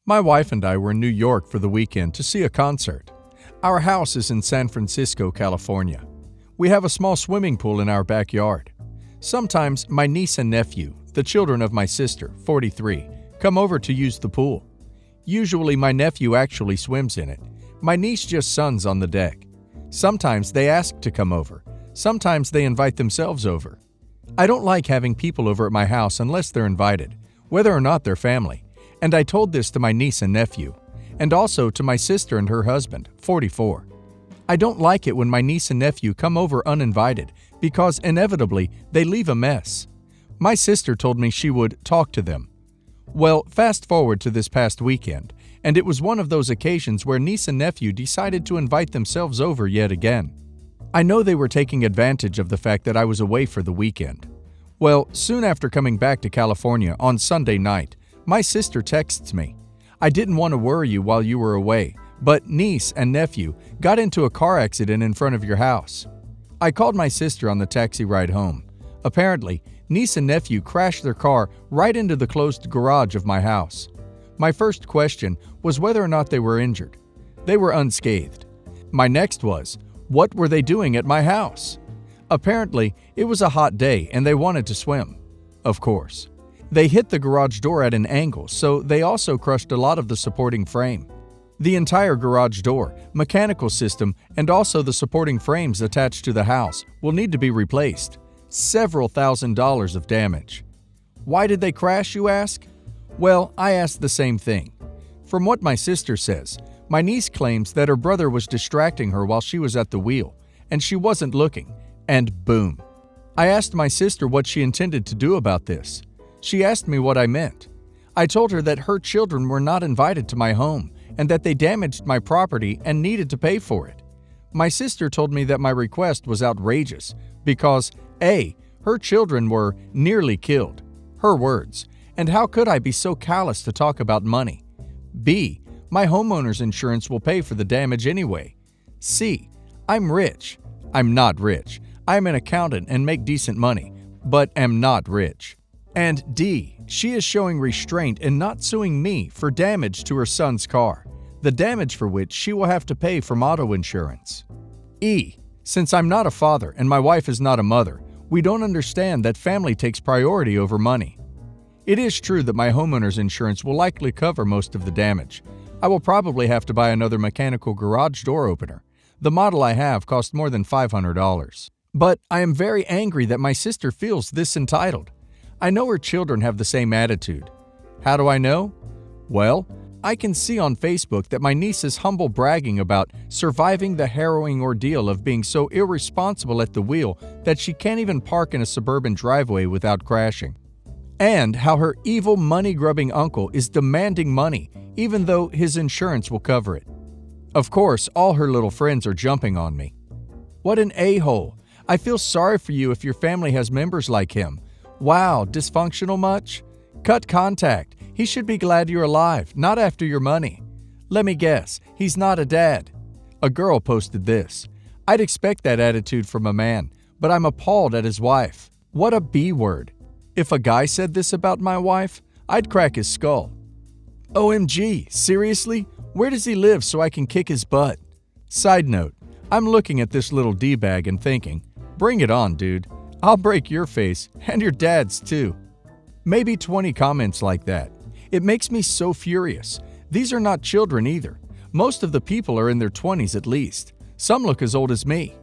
My wife and I were in New York for the weekend to see a concert. Our house is in San Francisco, California. We have a small swimming pool in our backyard. Sometimes my niece and nephew, the children of my sister, 43, come over to use the pool. Usually my nephew actually swims in it. My niece just suns on the deck. Sometimes they ask to come over. Sometimes they invite themselves over. I don't like having people over at my house unless they're invited, whether or not they're family. And I told this to my niece and nephew, and also to my sister and her husband, 44. I don't like it when my niece and nephew come over uninvited because inevitably they leave a mess. My sister told me she would talk to them. Well, fast forward to this past weekend, and it was one of those occasions where niece and nephew decided to invite themselves over yet again. I know they were taking advantage of the fact that I was away for the weekend. Well, soon after coming back to California on Sunday night, my sister texts me, "I didn't want to worry you while you were away, but niece and nephew got into a car accident in front of your house." I called my sister on the taxi ride home. Apparently, niece and nephew crashed their car right into the closed garage of my house. My first question was whether or not they were injured. They were unscathed. My next was, what were they doing at my house? Apparently, it was a hot day and they wanted to swim. Of course. They hit the garage door at an angle, so they also crushed a lot of the supporting frame. The entire garage door, mechanical system, and also the supporting frames attached to the house will need to be replaced. Several $1,000s of damage. Why did they crash, you ask? Well, I asked the same thing. From what my sister says, my niece claims that her brother was distracting her while she was at the wheel, and she wasn't looking, and boom. I asked my sister what she intended to do about this. She asked me what I meant. I told her that her children were not invited to my home and that they damaged my property and needed to pay for it. My sister told me that my request was outrageous because A, her children were nearly killed, her words, and how could I be so callous to talk about money? B, my homeowner's insurance will pay for the damage anyway. C, I'm rich. I'm not rich. I'm an accountant and make decent money, but am not rich. And D, she is showing restraint in not suing me for damage to her son's car, the damage for which she will have to pay from auto insurance. E, since I'm not a father and my wife is not a mother, we don't understand that family takes priority over money. It is true that my homeowner's insurance will likely cover most of the damage. I will probably have to buy another mechanical garage door opener. The model I have cost more than $500. But I am very angry that my sister feels this entitled. I know her children have the same attitude. How do I know? Well, I can see on Facebook that my niece is humble bragging about surviving the harrowing ordeal of being so irresponsible at the wheel that she can't even park in a suburban driveway without crashing. And how her evil money-grubbing uncle is demanding money even though his insurance will cover it. Of course, all her little friends are jumping on me. What an a-hole. I feel sorry for you if your family has members like him. Wow, dysfunctional much? Cut contact. He should be glad you're alive, not after your money. Let me guess, he's not a dad. A girl posted this. I'd expect that attitude from a man, but I'm appalled at his wife. What a B-word. If a guy said this about my wife, I'd crack his skull. OMG, seriously? Where does he live so I can kick his butt? Side note, I'm looking at this little D-bag and thinking, bring it on, dude. I'll break your face, and your dad's too. Maybe 20 comments like that. It makes me so furious. These are not children either. Most of the people are in their 20s at least. Some look as old as me.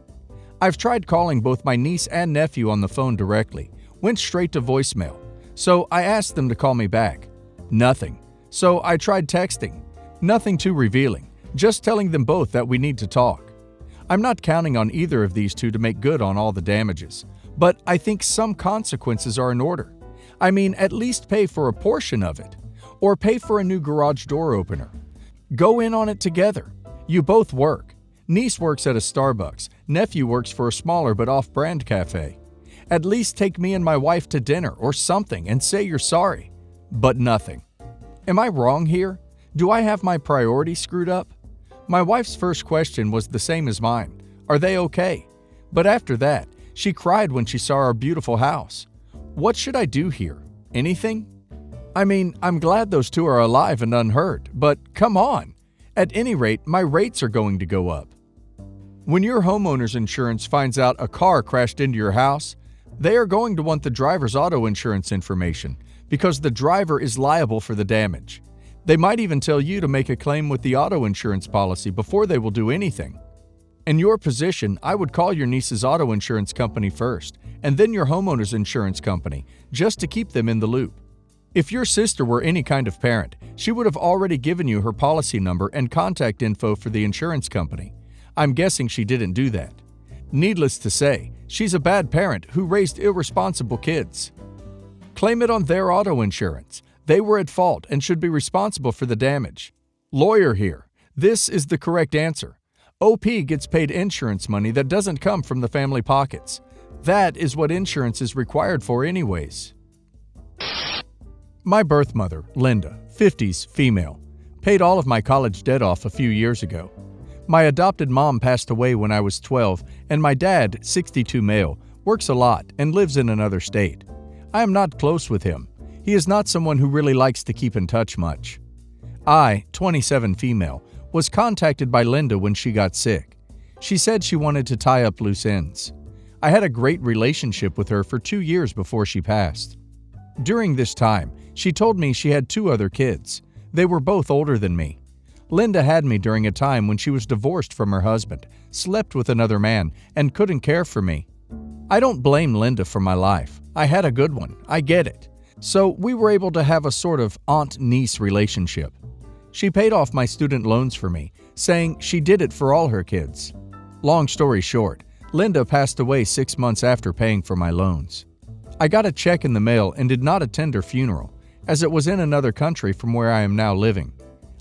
I've tried calling both my niece and nephew on the phone directly. Went straight to voicemail. So I asked them to call me back. Nothing. So I tried texting. Nothing too revealing. Just telling them both that we need to talk. I'm not counting on either of these two to make good on all the damages. But I think some consequences are in order. I mean, at least pay for a portion of it. Or pay for a new garage door opener. Go in on it together. You both work. Niece works at a Starbucks. Nephew works for a smaller but off-brand cafe. At least take me and my wife to dinner or something and say you're sorry. But nothing. Am I wrong here? Do I have my priorities screwed up? My wife's first question was the same as mine. Are they okay? But after that, she cried when she saw our beautiful house. What should I do here? Anything? I mean, I'm glad those two are alive and unhurt, but come on! At any rate, my rates are going to go up. When your homeowner's insurance finds out a car crashed into your house, they are going to want the driver's auto insurance information because the driver is liable for the damage. They might even tell you to make a claim with the auto insurance policy before they will do anything. In your position, I would call your niece's auto insurance company first, and then your homeowner's insurance company, just to keep them in the loop. If your sister were any kind of parent, she would have already given you her policy number and contact info for the insurance company. I'm guessing she didn't do that. Needless to say, she's a bad parent who raised irresponsible kids. Claim it on their auto insurance. They were at fault and should be responsible for the damage. Lawyer here. This is the correct answer. OP gets paid insurance money that doesn't come from the family pockets. That is what insurance is required for anyways. My birth mother, Linda, 50s, female, paid all of my college debt off a few years ago. My adopted mom passed away when I was 12, and my dad, 62 male, works a lot and lives in another state. I am not close with him. He is not someone who really likes to keep in touch much. I, 27 female, was contacted by Linda when she got sick. She said she wanted to tie up loose ends. I had a great relationship with her for 2 years before she passed. During this time, she told me she had 2 other kids. They were both older than me. Linda had me during a time when she was divorced from her husband, slept with another man, and couldn't care for me. I don't blame Linda for my life. I had a good one. I get it. So we were able to have a sort of aunt-niece relationship. She paid off my student loans for me, saying she did it for all her kids. Long story short, Linda passed away 6 months after paying for my loans. I got a check in the mail and did not attend her funeral, as it was in another country from where I am now living.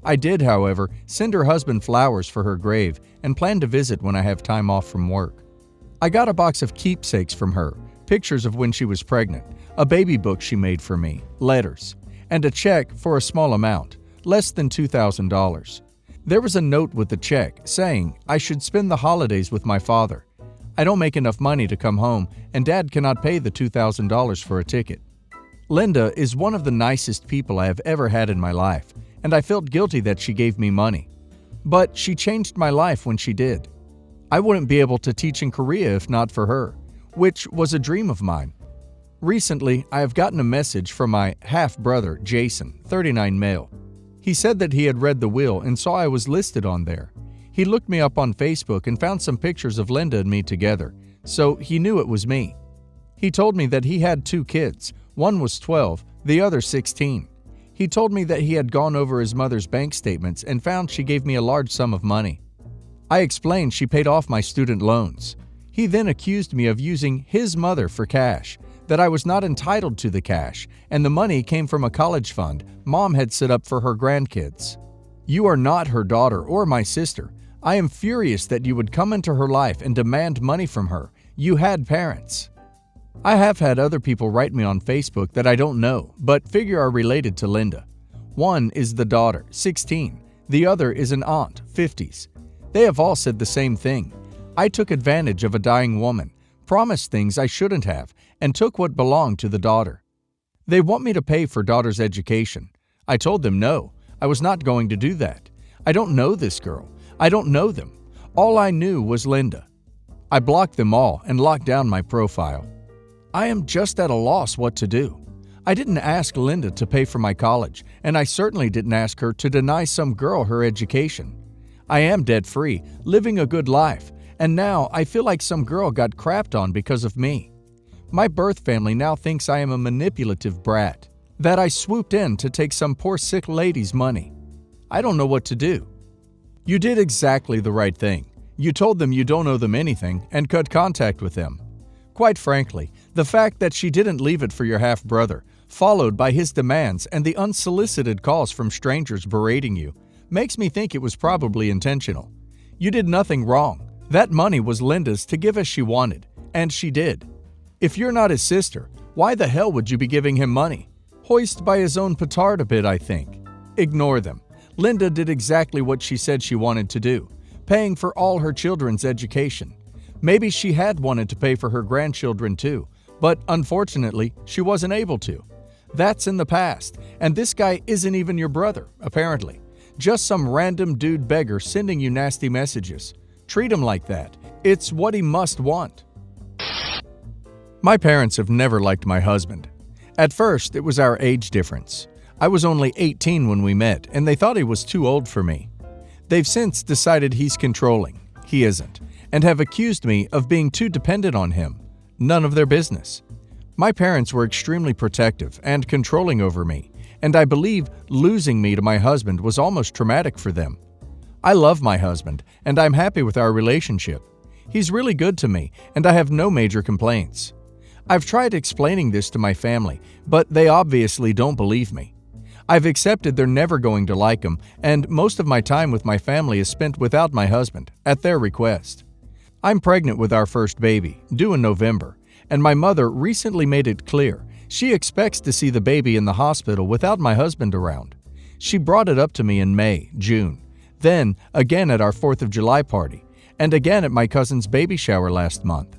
I did, however, send her husband flowers for her grave and plan to visit when I have time off from work. I got a box of keepsakes from her, pictures of when she was pregnant, a baby book she made for me, letters, and a check for a small amount, less than $2,000. There was a note with the check saying I should spend the holidays with my father. I don't make enough money to come home, and Dad cannot pay the $2,000 for a ticket. Linda is one of the nicest people I have ever had in my life, and I felt guilty that she gave me money. But she changed my life when she did. I wouldn't be able to teach in Korea if not for her, which was a dream of mine. Recently, I have gotten a message from my half-brother, Jason, 39 male. He said that he had read the will and saw I was listed on there. He looked me up on Facebook and found some pictures of Linda and me together, so he knew it was me. He told me that he had 2 kids. One was 12, the other 16. He told me that he had gone over his mother's bank statements and found she gave me a large sum of money. I explained she paid off my student loans. He then accused me of using his mother for cash, that I was not entitled to the cash, and the money came from a college fund Mom had set up for her grandkids. You are not her daughter or my sister. I am furious that you would come into her life and demand money from her. You had parents. I have had other people write me on Facebook that I don't know, but figure are related to Linda. One is the daughter, 16. The other is an aunt, 50s. They have all said the same thing. I took advantage of a dying woman, promised things I shouldn't have, and took what belonged to the daughter. They want me to pay for daughter's education. I told them no, I was not going to do that. I don't know this girl. I don't know them. All I knew was Linda. I blocked them all and locked down my profile. I am just at a loss what to do. I didn't ask Linda to pay for my college, and I certainly didn't ask her to deny some girl her education. I am debt-free, living a good life, and now I feel like some girl got crapped on because of me. My birth family now thinks I am a manipulative brat, that I swooped in to take some poor sick lady's money. I don't know what to do. You did exactly the right thing. You told them you don't owe them anything and cut contact with them. Quite frankly, the fact that she didn't leave it for your half-brother, followed by his demands and the unsolicited calls from strangers berating you, makes me think it was probably intentional. You did nothing wrong. That money was Linda's to give as she wanted, and she did. If you're not his sister, why the hell would you be giving him money? Hoist by his own petard a bit, I think. Ignore them. Linda did exactly what she said she wanted to do, paying for all her children's education. Maybe she had wanted to pay for her grandchildren too, but unfortunately, she wasn't able to. That's in the past, and this guy isn't even your brother, apparently. Just some random dude beggar sending you nasty messages. Treat him like that. It's what he must want. My parents have never liked my husband. At first, it was our age difference. I was only 18 when we met, and they thought he was too old for me. They've since decided he's controlling. He isn't, and have accused me of being too dependent on him. None of their business. My parents were extremely protective and controlling over me, and I believe losing me to my husband was almost traumatic for them. I love my husband, and I'm happy with our relationship. He's really good to me, and I have no major complaints. I've tried explaining this to my family, but they obviously don't believe me. I've accepted they're never going to like him, and most of my time with my family is spent without my husband, at their request. I'm pregnant with our first baby, due in November, and my mother recently made it clear she expects to see the baby in the hospital without my husband around. She brought it up to me in May, June, then again at our 4th of July party, and again at my cousin's baby shower last month.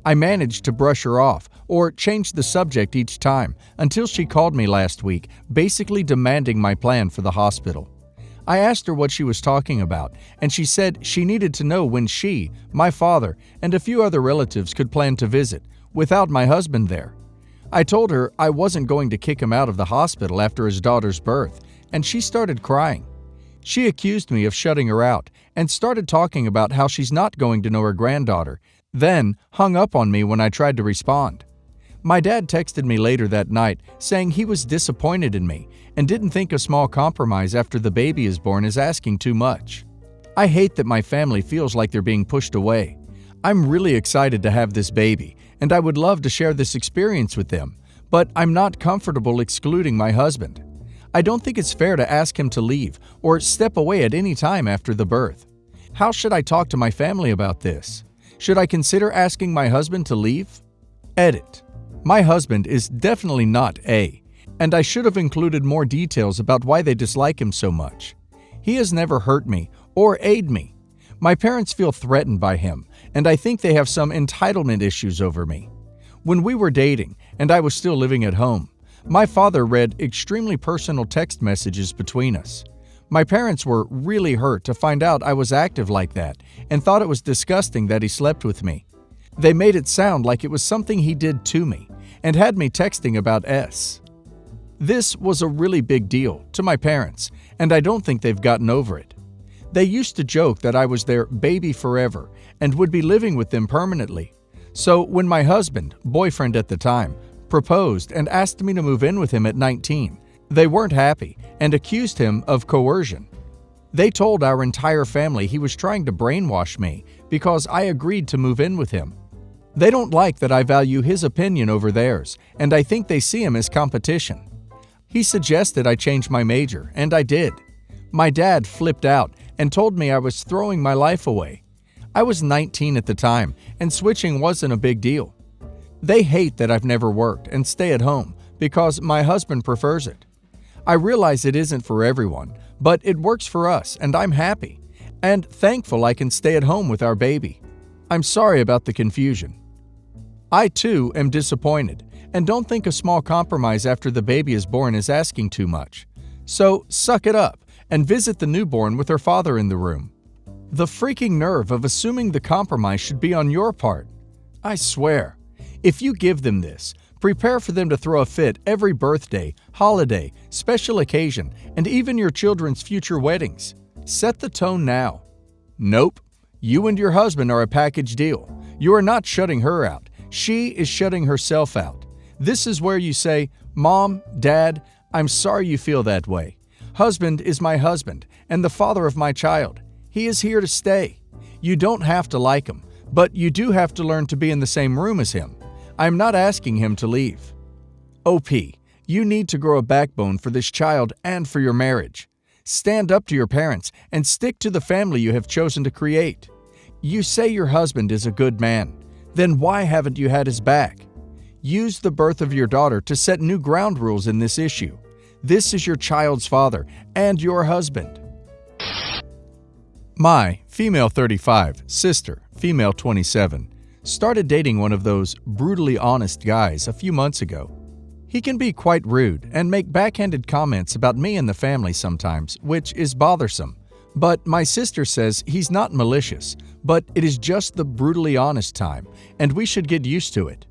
I managed to brush her off or change the subject each time until she called me last week, basically demanding my plan for the hospital. I asked her what she was talking about, and she said she needed to know when she, my father, and a few other relatives could plan to visit, without my husband there. I told her I wasn't going to kick him out of the hospital after his daughter's birth, and she started crying. She accused me of shutting her out and started talking about how she's not going to know her granddaughter, then hung up on me when I tried to respond. My dad texted me later that night saying he was disappointed in me and didn't think a small compromise after the baby is born is asking too much. I hate that my family feels like they're being pushed away. I'm really excited to have this baby, and I would love to share this experience with them, but I'm not comfortable excluding my husband. I don't think it's fair to ask him to leave or step away at any time after the birth. How should I talk to my family about this? Should I consider asking my husband to leave? Edit. My husband is definitely not A, and I should have included more details about why they dislike him so much. He has never hurt me or aided me. My parents feel threatened by him, and I think they have some entitlement issues over me. When we were dating, and I was still living at home, my father read extremely personal text messages between us. My parents were really hurt to find out I was active like that and thought it was disgusting that he slept with me. They made it sound like it was something he did to me and had me texting about S. This was a really big deal to my parents, and I don't think they've gotten over it. They used to joke that I was their baby forever and would be living with them permanently. So when my husband, boyfriend at the time, proposed and asked me to move in with him at 19, they weren't happy and accused him of coercion. They told our entire family he was trying to brainwash me because I agreed to move in with him. They don't like that I value his opinion over theirs, and I think they see him as competition. He suggested I change my major, and I did. My dad flipped out and told me I was throwing my life away. I was 19 at the time, and switching wasn't a big deal. They hate that I've never worked and stay at home because my husband prefers it. I realize it isn't for everyone, but it works for us, and I'm happy and thankful I can stay at home with our baby. I'm sorry about the confusion. I too am disappointed and don't think a small compromise after the baby is born is asking too much. So suck it up and visit the newborn with her father in the room. The freaking nerve of assuming the compromise should be on your part. I swear, if you give them this, prepare for them to throw a fit every birthday, holiday, special occasion, and even your children's future weddings. Set the tone now. Nope, you and your husband are a package deal. You are not shutting her out. She is shutting herself out. This is where you say, Mom, Dad, I'm sorry you feel that way. Husband is my husband and the father of my child. He is here to stay. You don't have to like him, but you do have to learn to be in the same room as him. I'm not asking him to leave. OP, you need to grow a backbone for this child and for your marriage. Stand up to your parents and stick to the family you have chosen to create. You say your husband is a good man. Then why haven't you had his back? Use the birth of your daughter to set new ground rules in this issue. This is your child's father and your husband. My female 35 sister, female 27, started dating one of those brutally honest guys a few months ago. He can be quite rude and make backhanded comments about me and the family sometimes, which is bothersome. But my sister says he's not malicious, but it is just the brutally honest time, and we should get used to it.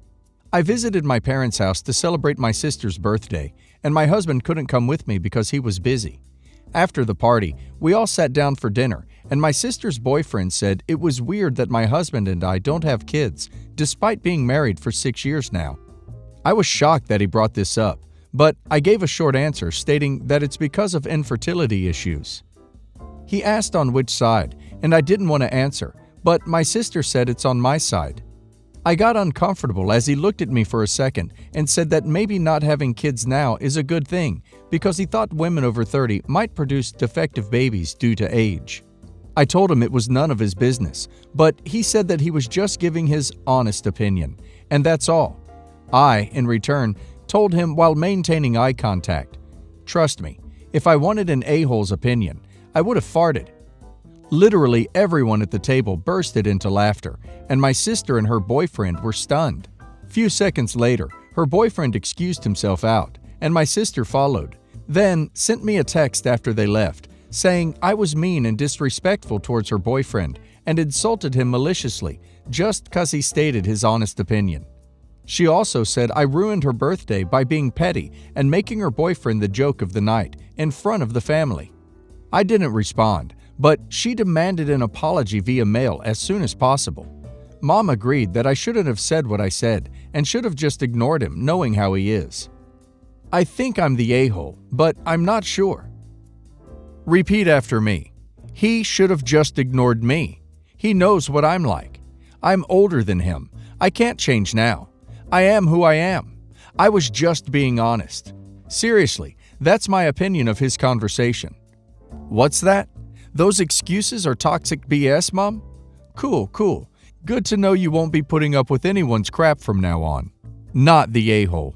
I visited my parents' house to celebrate my sister's birthday, and my husband couldn't come with me because he was busy. After the party, we all sat down for dinner, and my sister's boyfriend said it was weird that my husband and I don't have kids, despite being married for 6 years now. I was shocked that he brought this up, but I gave a short answer stating that it's because of infertility issues. He asked on which side, and I didn't want to answer, but my sister said it's on my side. I got uncomfortable as he looked at me for a second and said that maybe not having kids now is a good thing because he thought women over 30 might produce defective babies due to age. I told him it was none of his business, but he said that he was just giving his honest opinion, and that's all. I, in return, told him while maintaining eye contact, "Trust me, if I wanted an a-hole's opinion, I would have farted." Literally everyone at the table bursted into laughter, and my sister and her boyfriend were stunned. Few seconds later, her boyfriend excused himself out, and my sister followed, then sent me a text after they left, saying I was mean and disrespectful towards her boyfriend and insulted him maliciously just because he stated his honest opinion. She also said I ruined her birthday by being petty and making her boyfriend the joke of the night in front of the family. I didn't respond, but she demanded an apology via mail as soon as possible. Mom agreed that I shouldn't have said what I said and should have just ignored him knowing how he is. I think I'm the a-hole, but I'm not sure. Repeat after me. He should have just ignored me. He knows what I'm like. I'm older than him. I can't change now. I am who I am. I was just being honest. Seriously, that's my opinion of his conversation. What's that? Those excuses are toxic BS, Mom? Cool. Good to know you won't be putting up with anyone's crap from now on. Not the a-hole.